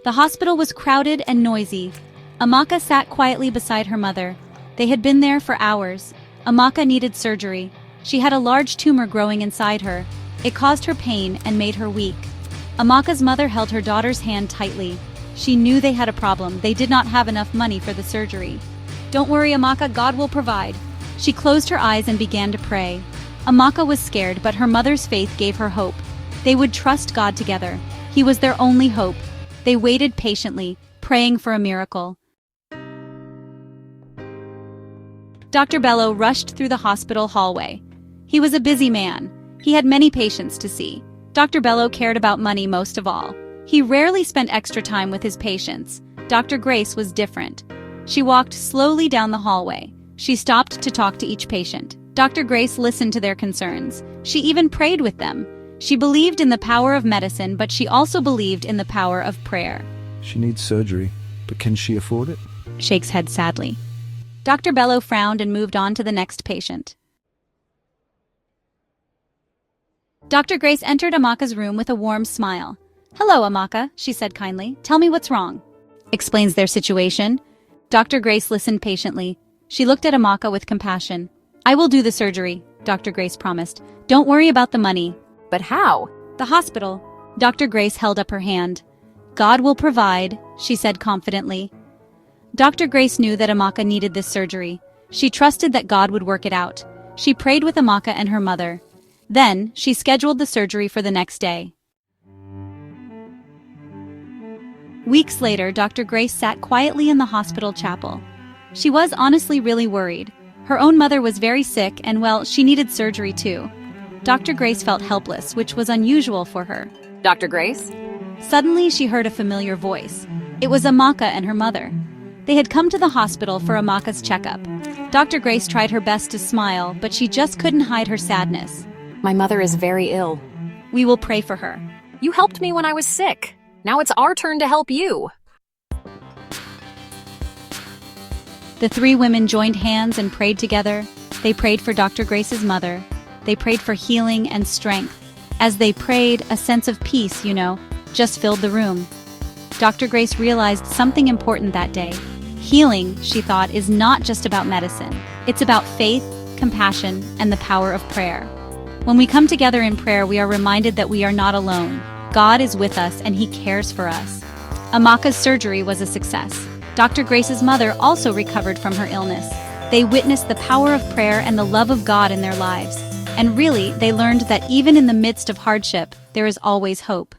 The hospital was crowded and noisy. Amaka sat quietly beside her mother. They had been there for hours. Amaka needed surgery. She had a large tumor growing inside her. It caused her pain and made her weak. Amaka's mother held her daughter's hand tightly. She knew they had a problem. They did not have enough money for the surgery. "Don't worry, Amaka, God will provide." She closed her eyes and began to pray. Amaka was scared, but her mother's faith gave her hope. They would trust God together. He was their only hope. They waited patiently, praying for a miracle. Dr. Bello rushed through the hospital hallway. He was a busy man. He had many patients to see. Dr. Bello cared about money most of all. He rarely spent extra time with his patients. Dr. Grace was different. She walked slowly down the hallway. She stopped to talk to each patient. Dr. Grace listened to their concerns. She even prayed with them. She believed in the power of medicine, but she also believed in the power of prayer. She needs surgery, but can she afford it? Shakes head sadly. Dr. Bello frowned and moved on to the next patient. Dr. Grace entered Amaka's room with a warm smile. "Hello, Amaka," she said kindly. "Tell me what's wrong." Explains their situation. Dr. Grace listened patiently. She looked at Amaka with compassion. "I will do the surgery," Dr. Grace promised. "Don't worry about the money." But how? "The hospital." Dr. Grace held up her hand. "God will provide," she said confidently. Dr. Grace knew that Amaka needed this surgery. She trusted that God would work it out. She prayed with Amaka and her mother. Then, she scheduled the surgery for the next day. Weeks later, Dr. Grace sat quietly in the hospital chapel. She was honestly really worried. Her own mother was very sick and, well, she needed surgery too. Dr. Grace felt helpless, which was unusual for her. Dr. Grace? Suddenly, she heard a familiar voice. It was Amaka and her mother. They had come to the hospital for Amaka's checkup. Dr. Grace tried her best to smile, but she just couldn't hide her sadness. My mother is very ill. "We will pray for her." You helped me when I was sick. Now it's our turn to help you. The three women joined hands and prayed together. They prayed for Dr. Grace's mother. They prayed for healing and strength. As they prayed, a sense of peace, just filled the room. Dr. Grace realized something important that day. Healing, she thought, is not just about medicine. It's about faith, compassion, and the power of prayer. When we come together in prayer, we are reminded that we are not alone. God is with us and He cares for us. Amaka's surgery was a success. Dr. Grace's mother also recovered from her illness. They witnessed the power of prayer and the love of God in their lives. And really, they learned that even in the midst of hardship, there is always hope.